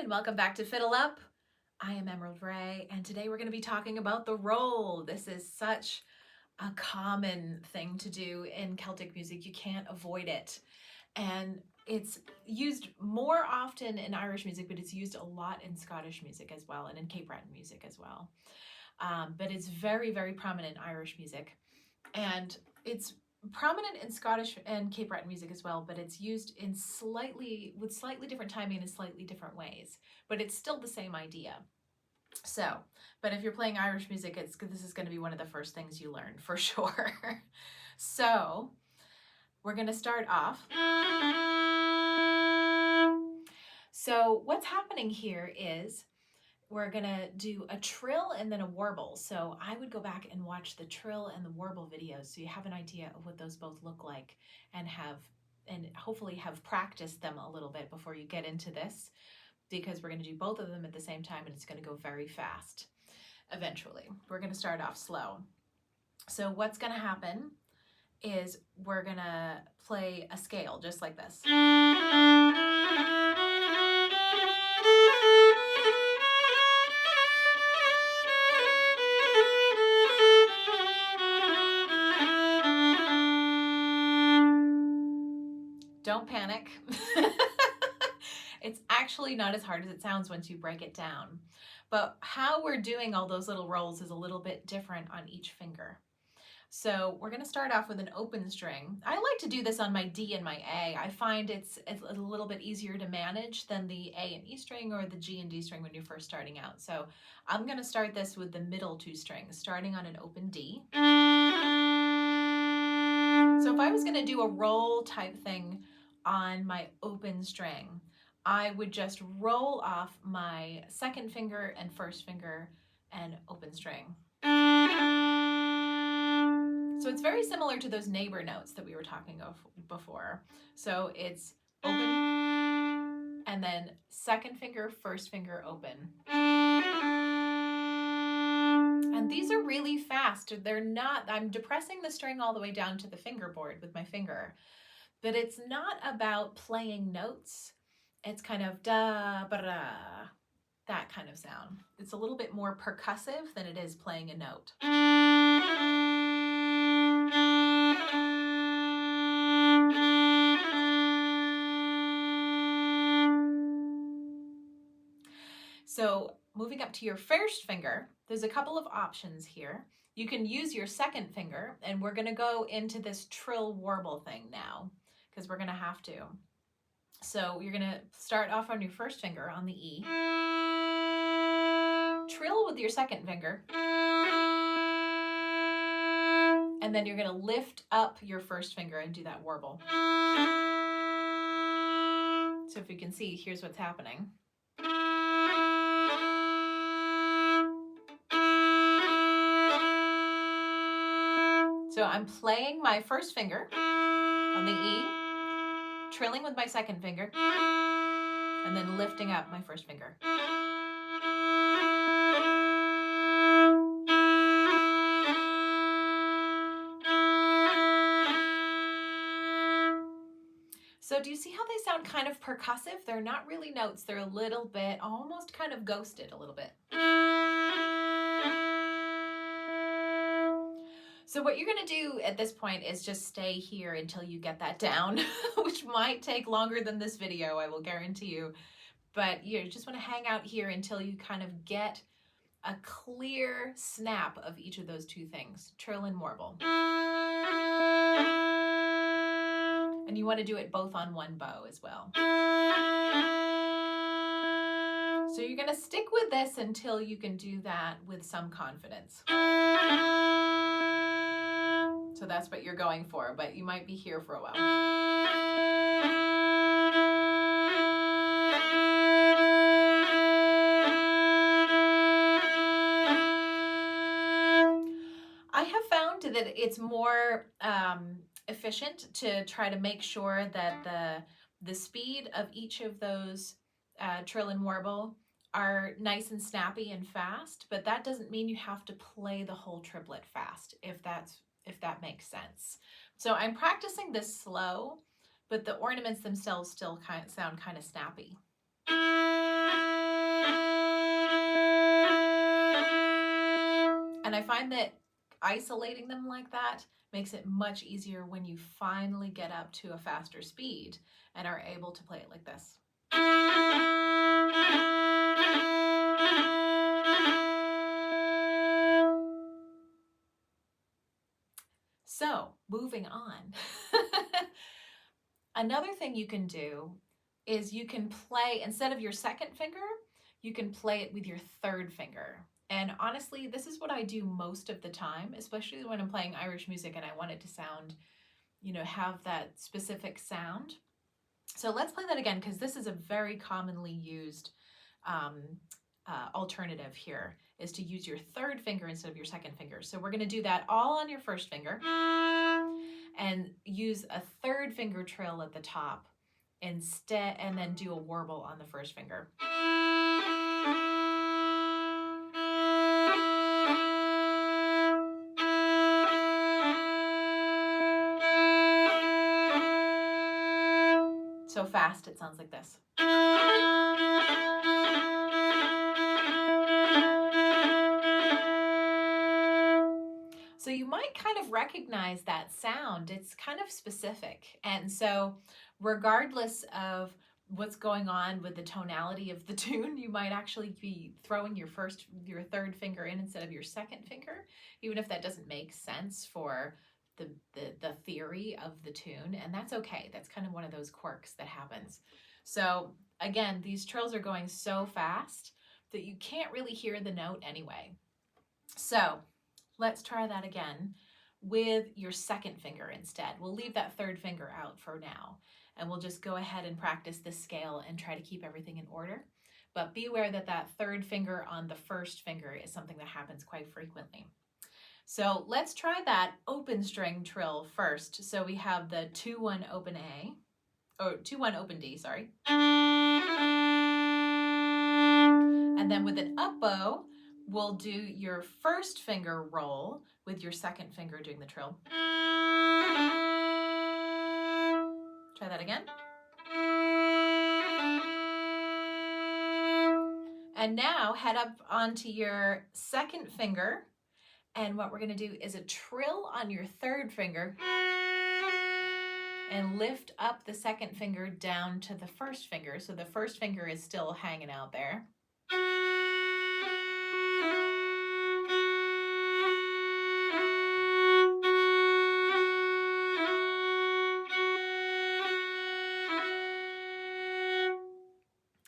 and welcome back to FiddleUP. I am Emerald Ray, and today we're going to be talking about the roll. This is such a common thing to do in Celtic music. You can't avoid it. And it's used more often in Irish music, but it's used a lot in Scottish music as well, and in Cape Breton music as well. But it's very, very prominent in Irish music. And it's prominent in Scottish and Cape Breton music as well, but it's used in with slightly different timing in slightly different ways, but it's still the same idea. So, but if you're playing Irish music, this is going to be one of the first things you learn for sure. So, we're going to start off. So, what's happening here is we're gonna do a trill and then a warble. So I would go back and watch the trill and the warble videos so you have an idea of what those both look like and hopefully have practiced them a little bit before you get into this, because we're gonna do both of them at the same time and it's gonna go very fast eventually. We're gonna start off slow. So what's gonna happen is we're gonna play a scale just like this. Don't panic. It's actually not as hard as it sounds once you break it down. But how we're doing all those little rolls is a little bit different on each finger. So we're going to start off with an open string. I like to do this on my D and my A. I find it's a little bit easier to manage than the A and E string or the G and D string when you're first starting out. So I'm going to start this with the middle two strings, starting on an open D. So if I was going to do a roll type thing on my open string, I would just roll off my second finger and first finger and open string. So it's very similar to those neighbor notes that we were talking of before. So it's open and then second finger, first finger, open. And these are really fast. I'm depressing the string all the way down to the fingerboard with my finger. But it's not about playing notes. It's kind of da, ba, da, that kind of sound. It's a little bit more percussive than it is playing a note. So moving up to your first finger, there's a couple of options here. You can use your second finger, and we're going to go into this trill warble thing now, because we're going to have to. So you're going to start off on your first finger on the E. Trill with your second finger. And then you're going to lift up your first finger and do that warble. So if you can see, here's what's happening. So I'm playing my first finger on the E, trilling with my second finger, and then lifting up my first finger. So do you see how they sound kind of percussive? They're not really notes. They're a little bit, almost kind of ghosted a little bit. So what you're going to do at this point is just stay here until you get that down, which might take longer than this video, I will guarantee you. But you just want to hang out here until you kind of get a clear snap of each of those two things, trill and warble. And you want to do it both on one bow as well. So you're going to stick with this until you can do that with some confidence. So that's what you're going for, but you might be here for a while. I have found that it's more efficient to try to make sure that the speed of each of those trill and warble are nice and snappy and fast, but that doesn't mean you have to play the whole triplet fast, if that makes sense. So I'm practicing this slow, but the ornaments themselves still sound kind of snappy. And I find that isolating them like that makes it much easier when you finally get up to a faster speed and are able to play it like this. So, moving on. Another thing you can do is you can play, instead of your second finger, you can play it with your third finger. And honestly, this is what I do most of the time, especially when I'm playing Irish music and I want it to sound, have that specific sound. So let's play that again, because this is a very commonly used alternative here, is to use your third finger instead of your second finger. So we're going to do that all on your first finger and use a third finger trill at the top instead, and then do a warble on the first finger. So fast, it sounds like this. So you might kind of recognize that sound. It's kind of specific. And so regardless of what's going on with the tonality of the tune, you might actually be throwing your third finger in instead of your second finger, even if that doesn't make sense for the theory of the tune. And that's okay. That's kind of one of those quirks that happens. So again, these trills are going so fast that you can't really hear the note anyway. So let's try that again with your second finger instead. We'll leave that third finger out for now, and we'll just go ahead and practice this scale and try to keep everything in order. But be aware that that third finger on the first finger is something that happens quite frequently. So let's try that open string trill first. So we have the 2-1 open A, or 2-1 open D, sorry. And then with an up bow, we'll do your first finger roll with your second finger doing the trill. Try that again. And now head up onto your second finger, and what we're going to do is a trill on your third finger and lift up the second finger down to the first finger. So the first finger is still hanging out there.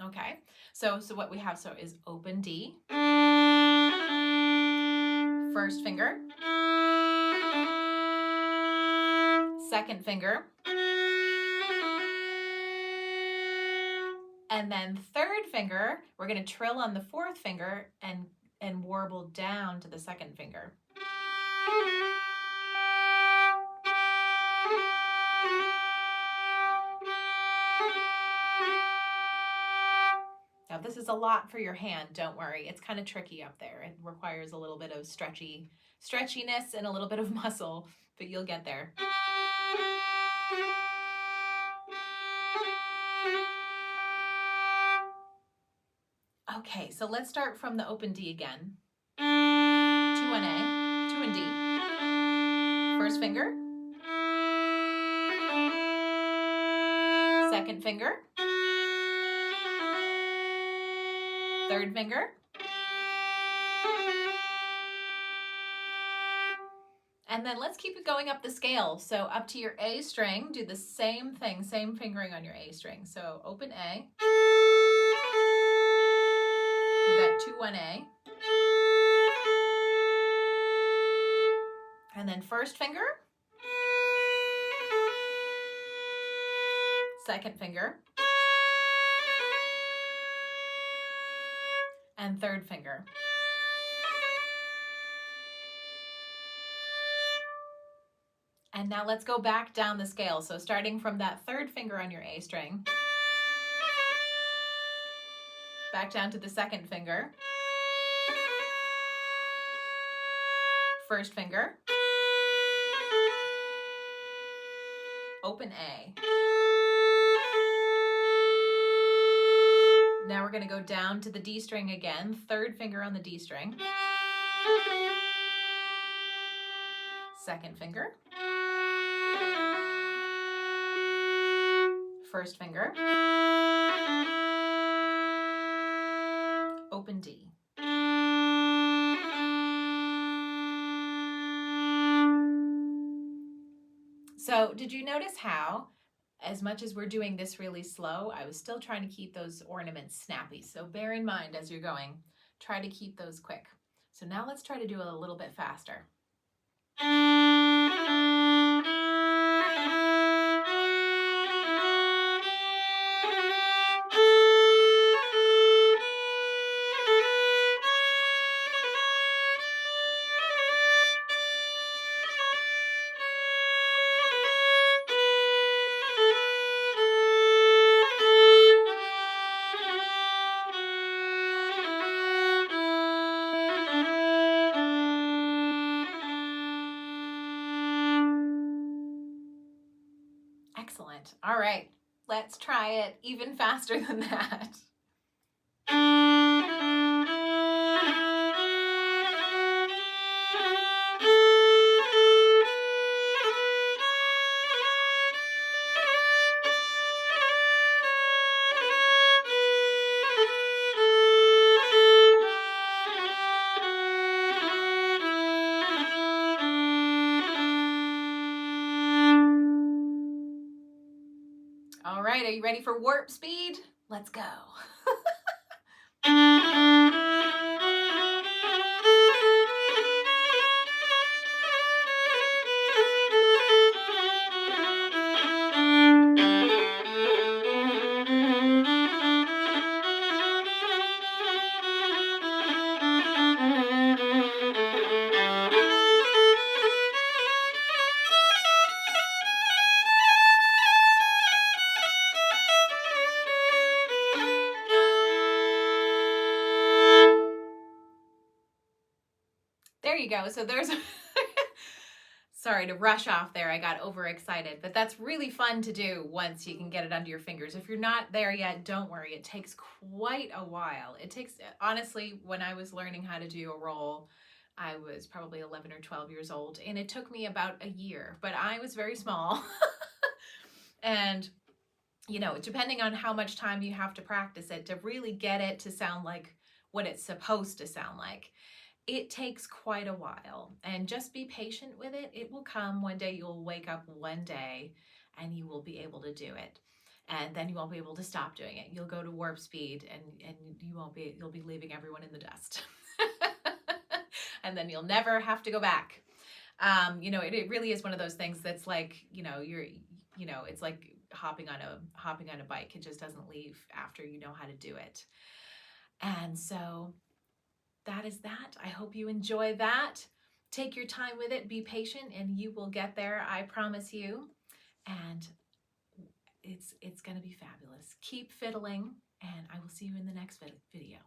Okay, so what we have is open D, first finger, second finger, and then third finger, we're going to trill on the fourth finger and warble down to the second finger. Now this is a lot for your hand, don't worry. It's kind of tricky up there. It requires a little bit of stretchiness and a little bit of muscle, but you'll get there. Okay, so let's start from the open D again. 2-1 A, 2 and D. First finger. Second finger. Third finger. And then let's keep it going up the scale. So up to your A string, do the same thing, same fingering on your A string. So open A. With that 2-1 A. And then first finger. Second finger. And third finger. And now let's go back down the scale. So starting from that third finger on your A string, back down to the second finger, first finger, open A. Now we're going to go down to the D string again, third finger on the D string, second finger, first finger, open D. So did you notice how, as much as we're doing this really slow, I was still trying to keep those ornaments snappy. So bear in mind as you're going, try to keep those quick. So now let's try to do it a little bit faster. Excellent. All right, let's try it even faster than that. All right, are you ready for warp speed? Let's go. There you go. So there's, sorry to rush off there. I got overexcited, but that's really fun to do once you can get it under your fingers. If you're not there yet, don't worry. It takes quite a while. It takes, honestly, when I was learning how to do a roll, I was probably 11 or 12 years old, and it took me about a year, but I was very small. And, you know, depending on how much time you have to practice it to really get it to sound like what it's supposed to sound like, it takes quite a while, and just be patient with it. It will come one day. You'll wake up one day and you will be able to do it. And then you won't be able to stop doing it. You'll go to warp speed and you'll be leaving everyone in the dust. And then you'll never have to go back. You know, it really is one of those things that's like, you know, it's like hopping on a bike. It just doesn't leave after you know how to do it. And so that is that. I hope you enjoy that. Take your time with it, be patient, and you will get there, I promise you. And it's going to be fabulous. Keep fiddling, and I will see you in the next video.